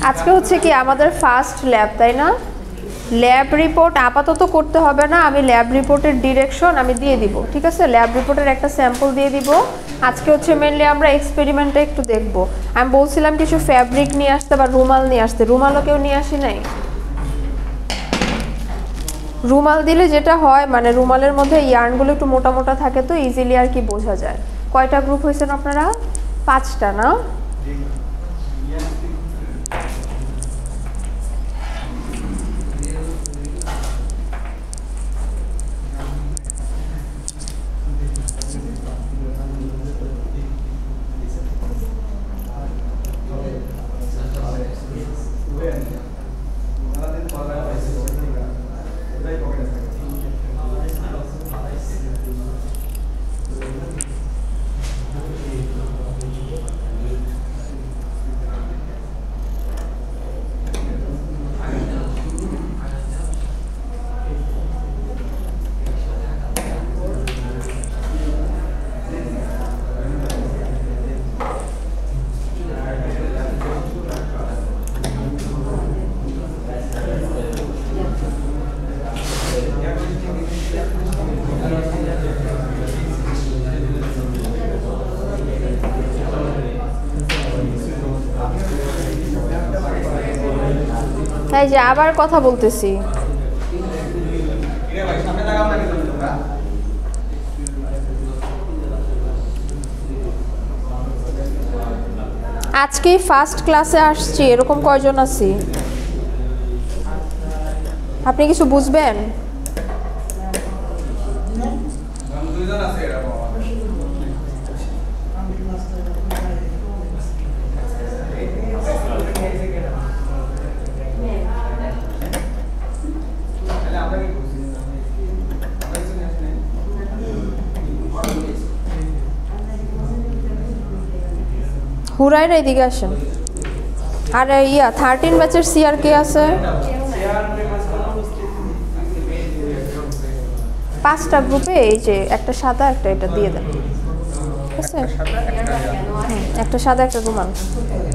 আজকে হচ্ছে কি আমাদের ফার্স্ট ল্যাব, তাই না? ল্যাব রিপোর্ট আপাতত করতে হবে না, আমি ল্যাব রিপোর্টের ডিরেকশন আমি দিয়ে দিব, ঠিক আছে? ল্যাব রিপোর্টের একটা স্যাম্পল দিয়ে দিব। আজকে হচ্ছে মেনলি আমরা এক্সপেরিমেন্টটা একটু দেখব। আমি বলছিলাম কিছু ফ্যাব্রিক নিয়ে আসতে বা রুমাল নিয়ে আসতে, রুমালও কেউ নিয়ে আসি নাই। রুমাল দিলে যেটা হয় মানে রুমালের মধ্যে ইয়ার্নগুলো একটু মোটা মোটা থাকে, তো ইজিলি আর কি বোঝা যায়। কয়টা গ্রুপ হয়েছেন আপনারা? 5টা না? এই যে আবার কথা বলতেছি, আজকেই ফার্স্ট ক্লাসে আসছি, এরকম কয়জন আছি? আপনি কিছু বুঝবেন? হুরাইরা এদিকে আসেন। আর 13 ব্যাচের সিআর কে আছে? 5টা গ্রুপে এই যে একটা সাদা একটা এটা দিয়ে দেন, ঠিক আছে? একটা সাদা একটা রুমাল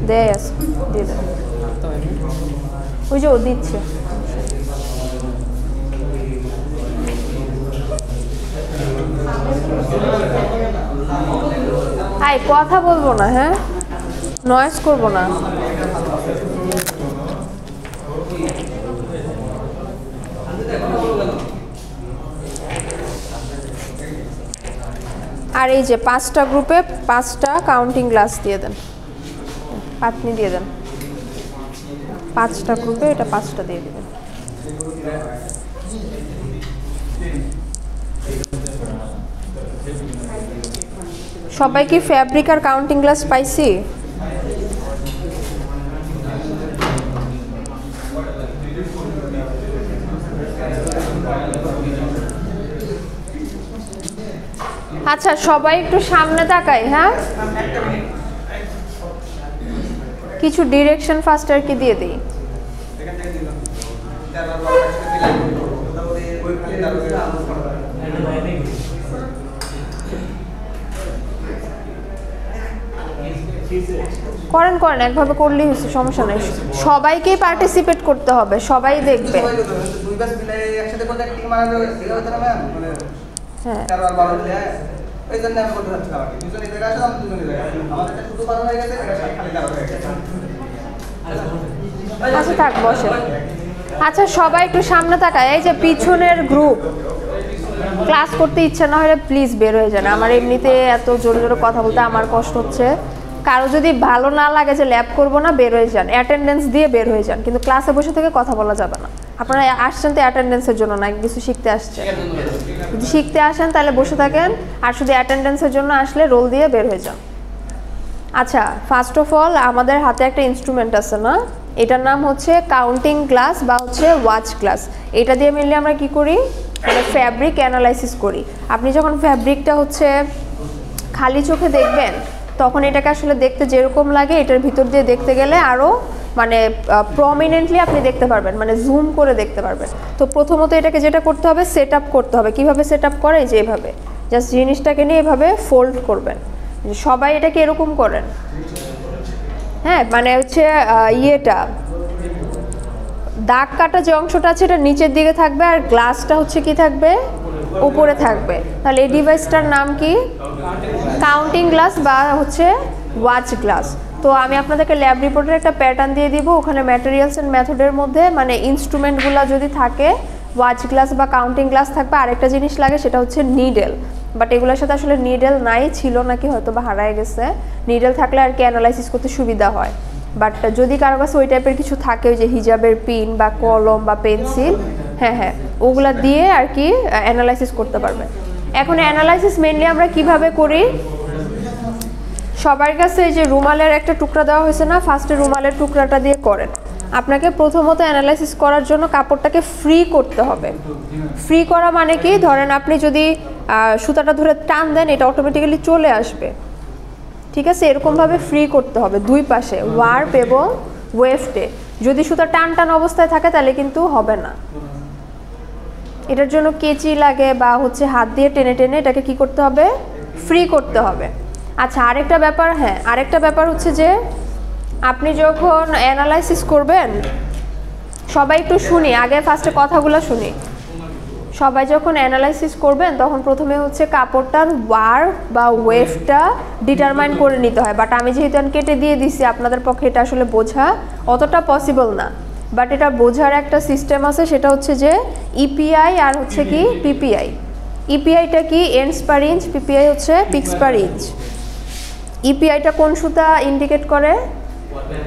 দেয় আছে, দিয়ে দেন। ওই যে ও দিচ্ছে। হাই, কথা বলবো না, হ্যাঁ? নয়েজ করবো না। আর এই যে 5টা গ্রুপে 5টা কাউন্টিং গ্লাস দিয়ে দেন, পাতনি দিয়ে দেন। 5টা গ্রুপে এটা 5টা দিয়ে দেবেন। সবাই কি ফ্যাব্রিক আর কাউন্টিং গ্লাস পাইছি? আচ্ছা, সবাই একটু সামনে তাকাই, হ্যাঁ? কিছু ডিরেকশন ফার্স্ট আর কি দিয়ে দিই। করেন করেন, একভাবে করলেই হচ্ছে, সমস্যা নেই। সবাইকেই পার্টিসিপেট করতে হবে, সবাই দেখবে। হ্যাঁ, আচ্ছা থাক, বসে। আচ্ছা, সবাই একটু সামনে তাকায়। এই যে পিছনের গ্রুপ, ক্লাস করতে ইচ্ছা না হলে প্লিজ বের হয়ে যান। আমার এমনিতে এত জোরে জোরে কথা বলতে আমার কষ্ট হচ্ছে। কারো যদি ভালো না লাগে যে ল্যাব করবো না, বের হয়ে যান, অ্যাটেন্ডেন্স দিয়ে বের হয়ে যান। কিন্তু ক্লাসে বসে থেকে কথা বলা যাবে না। আপনারা আসছেন তো অ্যাটেন্ডেন্সের জন্য না, কিছু শিখতে আসছেন। যদি শিখতে আসেন তাহলে বসে থাকেন, আর শুধু অ্যাটেন্ডেন্সের জন্য আসলে রোল দিয়ে বের হয়ে যান। আচ্ছা, ফার্স্ট অফ অল আমাদের হাতে একটা ইনস্ট্রুমেন্ট আছে না, এটার নাম হচ্ছে কাউন্টিং গ্লাস বা হচ্ছে ওয়াচ গ্লাস। এটা দিয়ে মিললে আমরা কি করি, মানে ফ্যাব্রিক অ্যানালাইসিস করি। আপনি যখন ফ্যাব্রিকটা হচ্ছে খালি চোখে দেখবেন, তখন এটাকে আসলে দেখতে যেরকম লাগে এটার ভিতর দিয়ে দেখতে গেলে আরও মানে প্রমিনেন্টলি আপনি দেখতে পারবেন, মানে জুম করে দেখতে পারবেন। তো প্রথমত এটাকে যেটা করতে হবে, সেট আপ করতে হবে। কীভাবে সেট আপ করে, যে এভাবে জাস্ট জিনিসটাকে নিয়ে এভাবে ফোল্ড করবেন। সবাই এটাকে এরকম করেন, হ্যাঁ মানে হচ্ছে ইয়েটা দাগ কাটা যে অংশটা আছে এটা নিচের দিকে থাকবে আর গ্লাসটা হচ্ছে কি থাকবে উপরে থাকবে। তাহলে এই ডিভাইসটার নাম কি? কাউন্টিং গ্লাস বা হচ্ছে ওয়াচ গ্লাস। তো আমি আপনাদেরকে ল্যাব রিপোর্টের একটা প্যাটার্ন দিয়ে দিব, ওখানে ম্যাটেরিয়ালস অ্যান্ড মেথডের মধ্যে মানে ইনস্ট্রুমেন্টগুলো যদি থাকে ওয়াচ গ্লাস বা কাউন্টিং গ্লাস থাকবে। আরেকটা জিনিস লাগে সেটা হচ্ছে নিডেল, বাট এগুলোর সাথে আসলে নিডেল নাই, ছিল নাকি হয়তো বা হারায় গেছে। নিডেল থাকলে আর কি অ্যানালাইসিস করতে সুবিধা হয়, বাট যদি কারো কাছে ওই টাইপের কিছু থাকে ওই যে হিজাবের পিন বা কলম বা পেন্সিল, হ্যাঁ ওগুলা দিয়ে আর কি অ্যানালাইসিস করতে পারবে। এখন অ্যানালাইসিস মেনলি আমরা কিভাবে করি? সবার কাছে এই যে রুমালের একটা টুকরা দেওয়া হয়েছে না, ফার্স্টে রুমালের টুকরাটা দিয়ে করেন। আপনাকে প্রথমত অ্যানালাইসিস করার জন্য কাপড়টাকে ফ্রি করতে হবে। ফ্রি করা মানে কি, ধরেন আপনি যদি সুতাটা ধরে টান দেন এটা অটোমেটিক্যালি চলে আসবে, ঠিক আছে? এরকমভাবে ফ্রি করতে হবে দুই পাশে, ওয়ার্প এবং ওয়েফটে। যদি সুতা টান টান অবস্থায় থাকে তাহলে কিন্তু হবে না। এটার জন্য কেচি লাগে বা হচ্ছে হাত দিয়ে টেনে টেনে এটাকে কি করতে হবে? ফ্রি করতে হবে। আচ্ছা আরেকটা ব্যাপার, হ্যাঁ আরেকটা ব্যাপার হচ্ছে যে আপনি যখন অ্যানালাইসিস করবেন, সবাই একটু শুনি আগে, ফার্স্টে কথাগুলো শুনি। সবাই যখন অ্যানালাইসিস করবেন তখন প্রথমে হচ্ছে কাপড়টার ওয়ার্প বা ওয়েভটা ডিটারমাইন করে নিতে হয়, বাট আমি যেহেতু কেটে দিয়ে দিছি আপনাদের পক্ষে এটা আসলে বোঝা অতটা পসিবল না। বাট এটা বোঝার একটা সিস্টেম আছে, সেটা হচ্ছে যে ইপিআই আর হচ্ছে কি পিপিআই। ইপিআইটা কি? এন্ডস পার ইঞ্চ, পিপিআই হচ্ছে পিক্স পার ইঞ্চ। ইপিআইটা কোন সুতা ইন্ডিকেট করে?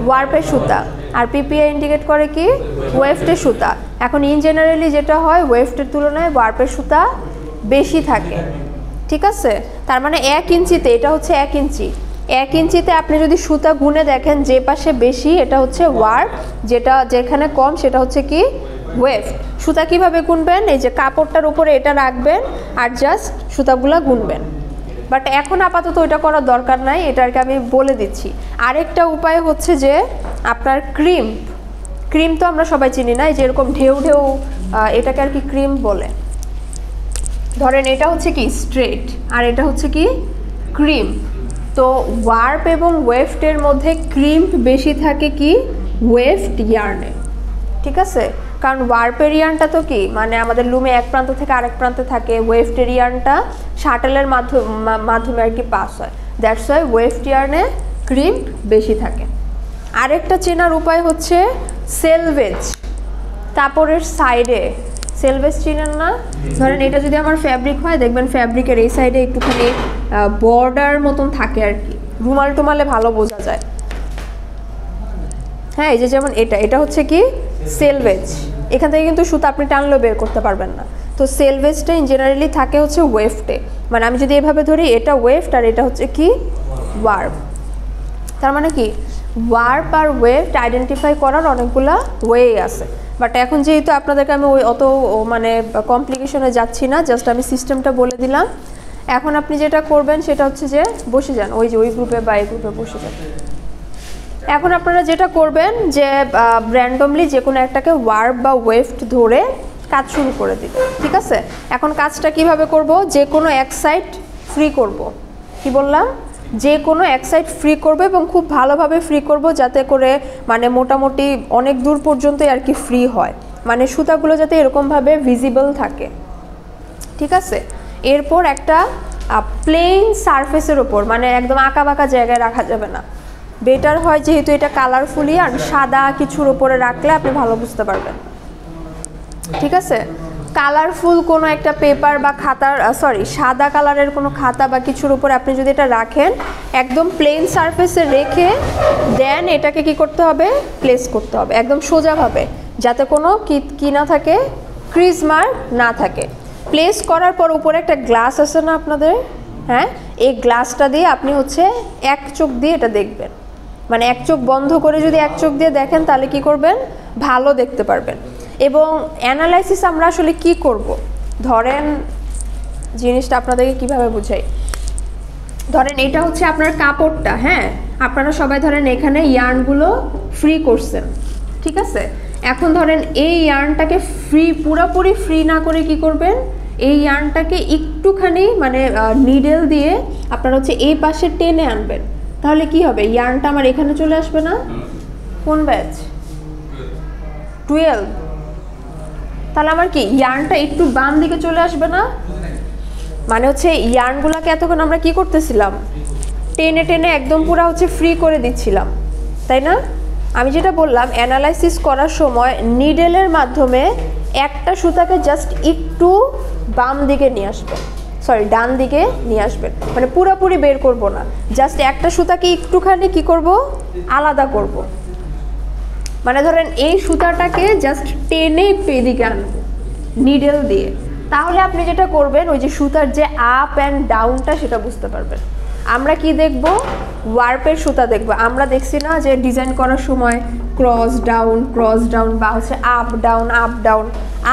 ওয়ার্পের সুতা। আর পিপিআই ইন্ডিকেট করে কি? ওয়েফটের সুতা। এখন ইন জেনারেলি যেটা হয় ওয়েফটের তুলনায় ওয়ার্পের সুতা বেশি থাকে, ঠিক আছে? তার মানে 1 ইঞ্চিতে, এটা হচ্ছে 1 ইঞ্চি, 1 ইঞ্চিতে আপনি যদি সুতা গুনে দেখেন যে পাশে বেশি এটা হচ্ছে ওয়ার্প, যেটা যেখানে কম সেটা হচ্ছে কি ওয়েফট। সুতা কিভাবে গুনবেন? এই যে কাপড়টার উপরে এটা রাখবেন আর জাস্ট সুতাগুলা গুনবেন। বাট এখন আপাতত ওইটা করার দরকার নাই, এটাকে আমি বলে দিচ্ছি। আরেকটা উপায় হচ্ছে যে আপনার ক্রিম তো আমরা সবাই চিনি না, যে এরকম ঢেউ ঢেউ, এটাকে আর কি ক্রিম বলে। ধরেন এটা হচ্ছে কি স্ট্রেট আর এটা হচ্ছে কি ক্রিম। তো ওয়ার্প এবং ওয়েফটের মধ্যে ক্রিম্প বেশি থাকে কি ওয়েফট ইয়ার্নে, ঠিক আছে? কারণ ওয়ার্পের ইয়ার্নটা তো কি মানে আমাদের লুমে এক প্রান্ত থেকে আরেক প্রান্তে থাকে, ওয়েফটের ইয়ার্নটা শাটলের মাধ্যমে আর কি পাস হয়, দ্যাটস ওয়াই ওয়েফট ইয়ার্নে ক্রিম্প বেশি থাকে। আরেকটা চেনার উপায় হচ্ছে সেলভেজ, কাপড়ের সাইডে সেলভেজ চিনেন না? ধরেন এটা যদি আমার ফ্যাব্রিক হয়, দেখবেন ফ্যাব্রিকের এই সাইডে একটুখানি বর্ডার মতন থাকে আর কি, রুমাল টুমালে ভালো বোঝা যায়। হ্যাঁ এই যে যেমন এটা হচ্ছে কি সেলভেজ, এখান থেকে কিন্তু সুতা আপনি টানলেও বের করতে পারবেন না। তো সেলভেজটা ইন জেনারেলি থাকে হচ্ছে ওয়েফটে, মানে আমি যদি এভাবে ধরি এটা ওয়েফট আর এটা হচ্ছে কি ওয়ার্প। তার মানে কি ওয়ার্প আর ওয়েফট আইডেন্টিফাই করার অনেকগুলা ওয়ে আছে, বাট এখন যেহেতু আপনাদেরকে আমি ওই অত মানে কমপ্লিকেশনে যাচ্ছি না, জাস্ট আমি সিস্টেমটা বলে দিলাম। এখন আপনি যেটা করবেন সেটা হচ্ছে যে বসে যান, ওই যে ওই গ্রুপে বা এই গ্রুপে বসে যান। এখন আপনারা যেটা করবেন যে র্যান্ডমলি যে কোনো একটাকে ওয়ার্প বা ওয়েফট ধরে কাজ শুরু করে দিবেন, ঠিক আছে? এখন কাজটা কিভাবে করব? যে কোনো এক সাইড ফ্রি করব, কি বললাম? যে কোনো এক সাইড ফ্রি করব এবং খুব ভালোভাবে ফ্রি করব যাতে করে মানে মোটামুটি অনেক দূর পর্যন্তই আর কি ফ্রি হয়, মানে সুতাগুলো যাতে এরকমভাবে ভিজিবল থাকে, ঠিক আছে? এরপর একটা প্লেন সারফেসের ওপর, মানে একদম আঁকা বাঁকা জায়গায় রাখা যাবে না, বেটার হয় যেহেতু এটা কালারফুলি আর সাদা কিছুর উপরে রাখলে আপনি ভালো বুঝতে পারবেন, ঠিক আছে? কালারফুল কোনো একটা পেপার বা খাতার সাদা কালারের কোনো খাতা বা কিছুর উপরে আপনি যদি এটা রাখেন, একদম প্লেন সারফেসে রেখে দেন এটাকে কি করতে হবে? প্লেস করতে হবে একদম সোজাভাবে, যাতে কোনো কি না থাকে, ক্রিজ মার্ক না থাকে। প্লেস করার পর উপরে একটা গ্লাস আছে না আপনাদের, হ্যাঁ এই গ্লাসটা দিয়ে আপনি হচ্ছে এক চোখ দিয়ে এটা দেখবেন, মানে এক চোখ বন্ধ করে যদি এক চোখ দিয়ে দেখেন তাহলে কি করবেন? ভালো দেখতে পারবেন। এবং অ্যানালাইসিস আমরা আসলে কি করব? ধরেন জিনিসটা আপনাদেরকে কিভাবে বুঝাই, ধরেন এটা হচ্ছে আপনার কাপড়টা, হ্যাঁ আপনারা সবাই ধরেন এখানে ইয়ার্নগুলো ফ্রি করছেন, ঠিক আছে? এখন ধরেন এই ইয়ার্নটাকে পুরোপুরি ফ্রি না করে কি করবেন? এই ইয়ার্নটাকে একটুখানি মানে নিডেল দিয়ে আপনারা হচ্ছে এই পাশে টেনে আনবেন, তাহলে কি হবে, ইয়ার্নটা আমার এখানে চলে আসবে না? কোন ব্যাচ? 12। তাহলে আমার কি ইয়ার্নটা একটু বাম দিকে চলে আসবে না? মানে হচ্ছে ইয়ার্নগুলোকে এতক্ষণ আমরা কি করতেছিলাম, টেনে টেনে একদম পুরো হচ্ছে ফ্রি করে দিচ্ছিলাম, তাই না? আমি যেটা বললাম, অ্যানালাইসিস করার সময় নিডেলের মাধ্যমে একটা সুতাকে জাস্ট একটু বাম দিকে নিয়ে আসবেন, সরি ডান দিকে নিয়ে আসবেন, মানে পুরোপুরি বের করব না, জাস্ট একটা সুতাকে একটুখানি কি করব, আলাদা করব। মানে ধরেন এই সুতাটাকে জাস্ট টেনে একটু এদিকে আনবো নিডেল দিয়ে, তাহলে আপনি যেটা করবেন ওই যে সুতার যে আপ অ্যান্ড ডাউনটা সেটা বুঝতে পারবেন। আমরা কি দেখব, ওয়ার্পের সুতা দেখব। আমরা দেখছি না যে ডিজাইন করার সময় ক্রস ডাউন বা হচ্ছে আপ ডাউন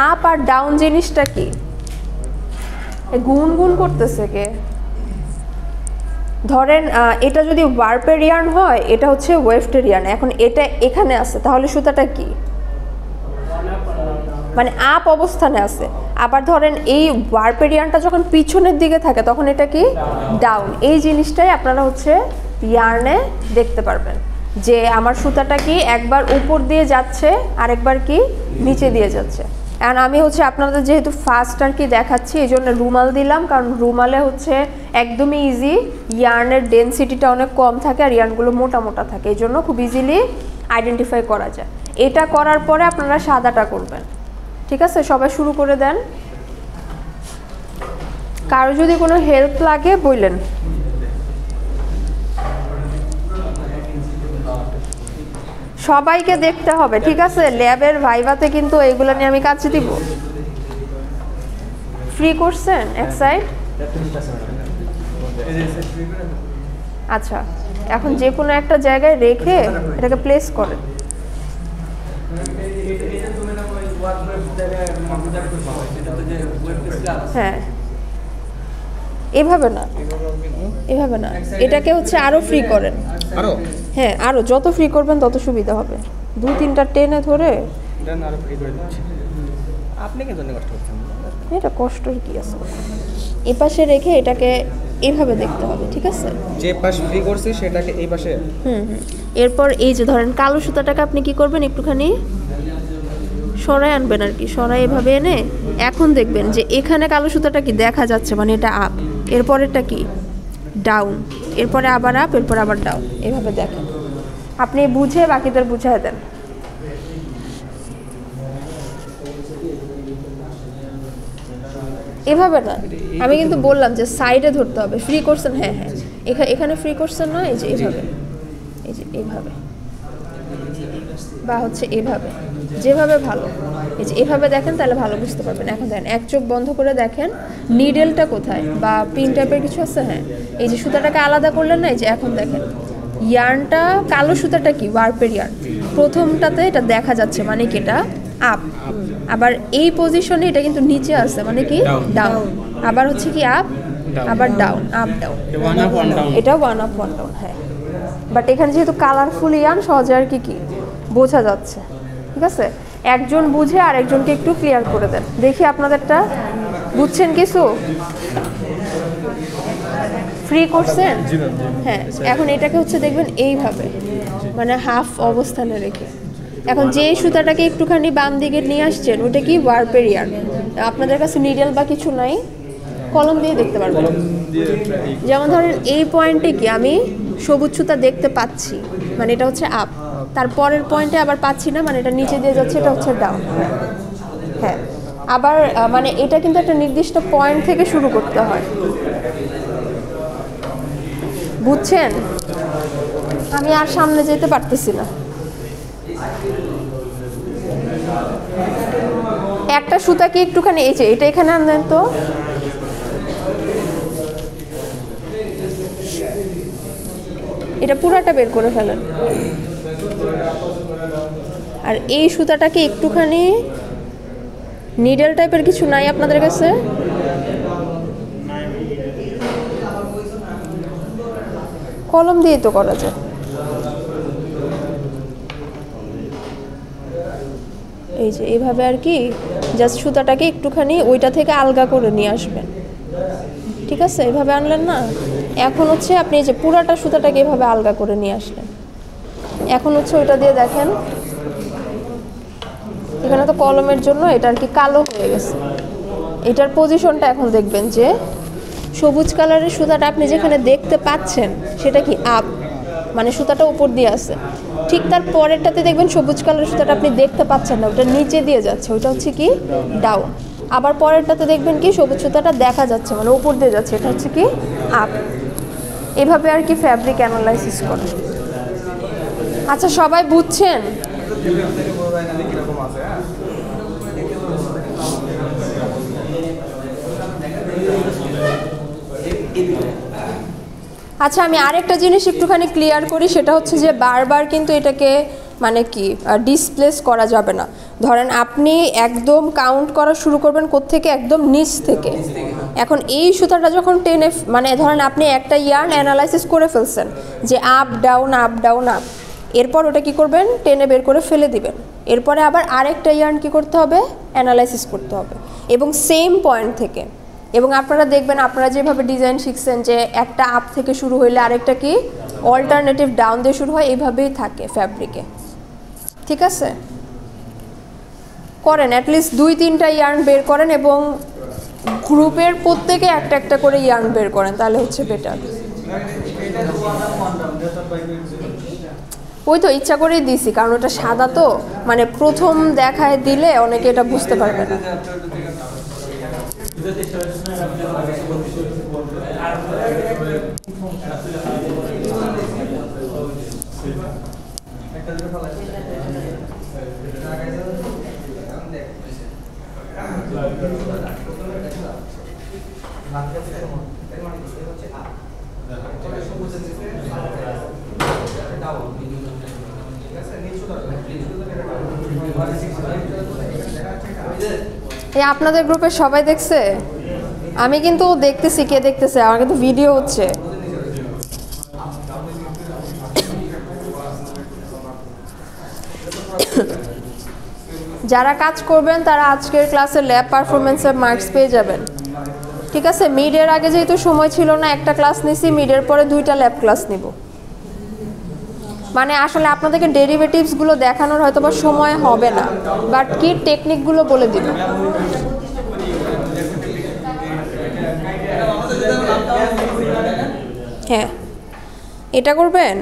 আপ আর ডাউন জিনিসটা কি, গুন করতেছে কে? ধরেন এটা যদি ওয়ার্পের ইয়ার্ন হয়, এটা হচ্ছে ওয়েফটের ইয়ার্ন, এখন এটা এখানে আছে, তাহলে সুতাটা কি, মানে আপ অবস্থানে আছে। আবার ধরেন এই ওয়ার্পের ইয়ার্নটা যখন পিছনের দিকে থাকে তখন এটা কি, ডাউন। এই জিনিসটাই আপনারা হচ্ছে ইয়ার্নে দেখতে পারবেন যে আমার সুতাটা কি একবার উপর দিয়ে যাচ্ছে আর একবার কি নিচে দিয়ে যাচ্ছে। কারণ আমি হচ্ছে আপনাদের যেহেতু ফার্স্ট আর কি দেখাচ্ছি, এই জন্য রুমাল দিলাম, কারণ রুমালে হচ্ছে একদমই ইজি, ইয়ার্নের ডেনসিটিটা অনেক কম থাকে আর ইয়ার্নগুলো মোটা মোটা থাকে, এই জন্য খুব ইজিলি আইডেন্টিফাই করা যায়। এটা করার পরে আপনারা সাদাটা করবেন, ঠিক আছে? সবাই শুরু করে দেন। কারো যদি কোনো হেল্প লাগে বললেন। সবাইকে দেখতে হবে, ঠিক আছে? ল্যাবের ভাইভাতে কিন্তু এইগুলো নিয়ে আমি কাজ দিব। ফ্রি করছেন এক সাইড? আচ্ছা, এখন যে কোনো একটা জায়গায় রেখে এটাকে প্লেস করেন। হ্যাঁ, এভাবে না, এভাবে না, এটাকে হচ্ছে আরো ফ্রি করেন। হ্যাঁ, আরো যত ফ্রি করবেন তত সুবিধা হবে। 2-3টা টেনে ধরে এটা কষ্টের কি আছে, এপাশে রেখে এটাকে এইভাবে দেখতে হবে, ঠিক আছে? যে পাশ ফ্রি করছি সেটাকে এই পাশে। এরপর এই যে ধরেন কালো সুতাটাকে আপনি কি করবেন, একটুখানি সরাই আনবেন আর কি, সরাই এভাবে এনে এখন দেখবেন যে এখানে কালো সুতাটা কি দেখা যাচ্ছে, মানে এটা আপ, এরপরেরটা কি ডাউন, এরপরে আবার আপ, এরপর আবার ডাউন, এভাবে দেখেন। আপনি বুঝে বাকিদের বুঝাই দেন। এভাবে না, আমি কিন্তু বললাম যে সাইডে ধরতে হবে। ফ্রি করছেন? হ্যাঁ হ্যাঁ, এখানে ফ্রি করছেন না, এই যে এইভাবে, এই যে এইভাবে, বা হচ্ছে এভাবে, যেভাবে ভালো, এই যে এভাবে দেখেন, তাহলে ভালো বুঝতে পারবেন। এখন দেখেন, এক চোখ বন্ধ করে দেখেন নিডেলটা কোথায় বা পিন টাইপের কিছু আছে। হ্যাঁ, এই যে সুতাটাকে আলাদা করলেন না, এই যে এখন দেখেন ইয়ার্নটা, কালো সুতাটা কি ওয়ার্পের ইয়ার্ন, প্রথমটাতে এটা দেখা যাচ্ছে, মানে কি এটা আপ। আবার এই পজিশনে এটা কিন্তু নিচে আছে, মানে কি ডাউন। আবার হচ্ছে কি আপ, আবার ডাউন, আপ ডাউন, এটা ওয়ান আপ ওয়ান ডাউন। হ্যাঁ, বাট এখানে যেহেতু কালারফুল ইয়ার্ন সহজে আর কি কি বোঝা যাচ্ছে, ঠিক আছে? একজন বুঝে আর একজনকে একটু ক্লিয়ার করে দেন, দেখি আপনাদেরটা বুঝছেন কিছু? ফ্রি করছেন? হ্যাঁ, এখন এটাকে হচ্ছে দেখবেন এইভাবে, মানে হাফ অবস্থানে রেখে। এখন যে সুতাটাকে একটুখানি বাম দিকে নিয়ে আসছেন ওটা কি ওয়ার্পের ইয়ার্ন। আপনাদের কাছে নিডেল বা কিছু নাই, কলম দিয়ে দেখতে পারবেন। যেমন ধরেন এই পয়েন্টে কি আমি সবুজ সুতা দেখতে পাচ্ছি, মানে এটা হচ্ছে আপ, তারপরের পয়েন্টে আবার পাচ্ছি না, মানে এটা নিচে দিয়ে যাচ্ছে, এটা হচ্ছে ডাউন। হ্যাঁ, আবার মানে এটা কিন্তু একটা নির্দিষ্ট পয়েন্ট থেকে শুরু করতে হয়, বুঝছেন? আমি আর সামনে যেতে পারতেছি না। একটা সুতাকে একটুখানি এই যে এটা এখানে আনলেন তো, এটা পুরাটা বের করে ফেলেন। আর এই সুতাটাকে একটুখানি নিডেল টাইপের কিছু নাই আপনাদের কাছে? কলম দিয়ে তো করা যায়। এই যে এইভাবে আর কি জাস্ট সুতাটাকে একটুখানি ওইটা থেকে আলগা করে নিয়ে আসবেন, ঠিক আছে? এইভাবে আনলেন না, এখন হচ্ছে আপনি এই যে পুরাটা সুতাটাকে এভাবে আলগা করে নিয়ে আসলেন। এখন হচ্ছে ওইটা দিয়ে দেখেন এখানে তো কলমের জন্য এটা আর কি কালো হয়ে গেছে। এটার পজিশনটা এখন দেখবেন যে সবুজ কালারের সুতাটা আপনি যেখানে দেখতে পাচ্ছেন সেটা কি আপ, মানে সুতাটা উপর দিয়ে আছে। ঠিক তার পরেরটাতে দেখবেন সবুজ কালারের সুতাটা আপনি দেখতে পাচ্ছেন না, ওটা নিচে দিয়ে যাচ্ছে, ওইটা হচ্ছে কি ডাউন। আবার পরেরটাতে দেখবেন কি সবুজ সুতাটা দেখা যাচ্ছে, মানে উপর দিয়ে যাচ্ছে, এটা হচ্ছে কি আপ। এভাবে আর কি ফ্যাব্রিক অ্যানালাইসিস করে। আচ্ছা সবাই বুঝছেন? আচ্ছা আমি আরেকটা জিনিস একটুখানি ক্লিয়ার করি, সেটা হচ্ছে যে বারবার কিন্তু এটাকে মানে কি ডিসপ্লেস করা যাবে না। ধরেন আপনি একদম কাউন্ট করা শুরু করবেন কোত্থেকে, একদম নিচ থেকে। এখন এই সুতাটা যখন টেনে মানে ধরেন আপনি একটা ইয়ার্ন অ্যানালাইসিস করে ফেলছেন যে up down up down up, এরপর ওটা কি করবেন টেনে বের করে ফেলে দিবেন। এরপরে আবার আরেকটা ইয়ার্ন কি করতে হবে, অ্যানালাইসিস করতে হবে এবং সেম পয়েন্ট থেকে। এবং আপনারা দেখবেন আপনারা যেভাবে ডিজাইন শিখছেন যে একটা আপ থেকে শুরু হইলে আরেকটা কি অল্টারনেটিভ ডাউন দিয়ে শুরু হয়, এইভাবেই থাকে ফ্যাব্রিকে। ঠিক আছে, করেন অ্যাটলিস্ট 2-3টা ইয়ার্ন বের করেন এবং গ্রুপের প্রত্যেকে একটা একটা করে ইয়ার্ন বের করেন, তাহলে হচ্ছে বেটার। ওই তো ইচ্ছা করেই দিছি, কারণ ওটা সাদা তো, মানে প্রথম দেখায় দিলে অনেকে এটা বুঝতে পারবে না। এই আপনাদের গ্রুপে সবাই দেখছে? আমি কিন্তু দেখতেছি, কে দেখতেছে? আমার কিন্তু ভিডিও হচ্ছে। যারা কাজ করবেন তারা আজকের ক্লাসে ল্যাব পারফরমেন্সের মার্কস পেয়ে যাবেন। ঠিক আছে, মিডের আগে যেহেতু সময় ছিল না, একটা ক্লাস নিছি, মিডের পরে 2টা ল্যাব ক্লাস নিব। মানে আসলে আপনাদেরকে ডেরিভেটিভসগুলো দেখানোর হয়তো বা সময় হবে না, বাট কি টেকনিকগুলো বলে দিব। হ্যাঁ, এটা করবেন।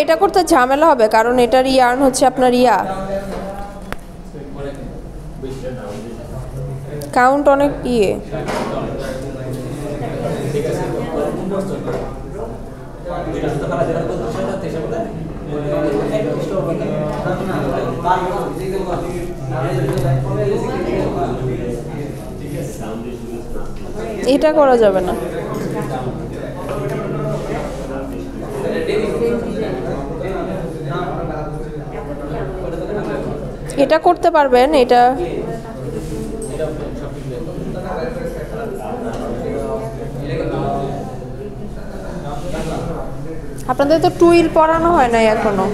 এটা করতে ঝামেলা হবে, কারণ এটার ইয়ার্ন হচ্ছে আপনার কাউন্ট অনেক এটা করা যাবে না। এটা করতে পারবেন, এটা আপনাদের তো টুইল পড়ানো হয় নাই এখনো।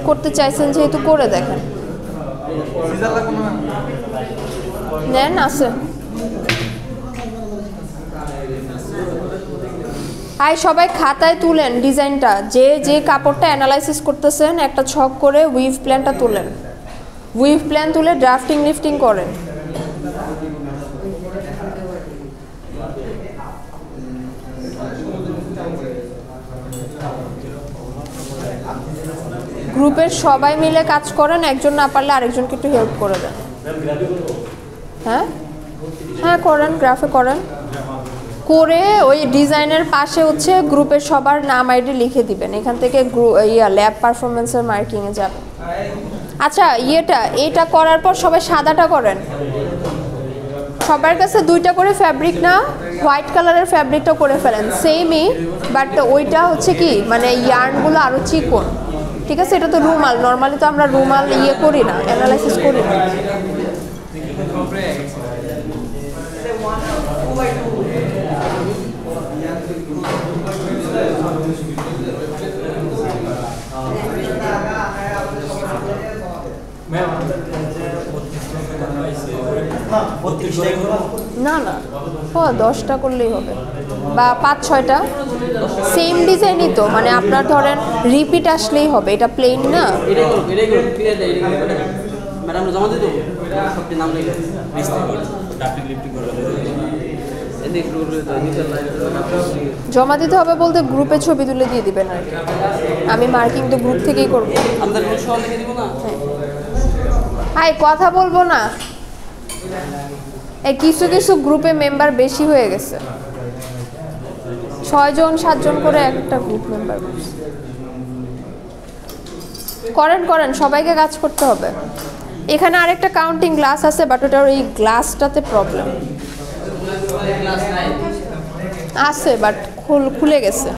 করতে চাইছেন যেহেতু করে দেখেন। নেন, আছে। সবাই খাতায় তুলেন ডিজাইনটা, যে যে কাপড়টা অ্যানালাইসিস করতেছেন একটা ছক করে উইভ প্ল্যানটা তুলেন। উইভ প্ল্যান তুলে ড্রাফটিং লিফটিং করেন। গ্রুপের সবাই মিলে কাজ করেন, একজন না পারলে আরেকজনকে একটু হেল্প করে দেন। হ্যাঁ হ্যাঁ করেন, গ্রাফে করেন, করে ওই ডিজাইনের পাশে হচ্ছে গ্রুপের সবার নাম আইডি লিখে দিবেন। এখান থেকে ল্যাব পারফরমেন্সের মার্কিংয়ে যাবেন। আচ্ছা এটা করার পর সবাই সাদাটা করেন। সবার কাছে 2টা করে ফ্যাব্রিক না, হোয়াইট কালারের ফ্যাব্রিকটা করে ফেলেন সেমই, বাট ওইটা হচ্ছে কি মানে ইয়ার্নগুলো আরও চিকন। ঠিক আছে, এটা তো রুমাল, নর্মালি তো আমরা রুমাল করি না, অ্যানালাইসিস করি না। না না, ও 10টা করলেই হবে, বা 5-6টা সেম ডিজাইনই তো, মানে আপনার ধরেন রিপিট আসলেই হবে, এটা প্লেন না। জমা দিতে হবে বলতে গ্রুপে ছবি তুলে দিয়ে দিবেন আর কি, আমি মার্কিং তো গ্রুপ থেকেই করবো। হাই, কথা বলবো না, এই কিছু কিছু গ্রুপে মেম্বার বেশি হয়ে গেছে, 6 জন 7 জন করে একটা গ্রুপ মেম্বার করেন করেন, সবাইকে কাজ করতে হবে। এখানে আরেকটা কাউন্টিং গ্লাস আছে, বাট ওটার ওই গ্লাসটাতে প্রবলেম আছে, বাট খুলে গেছে।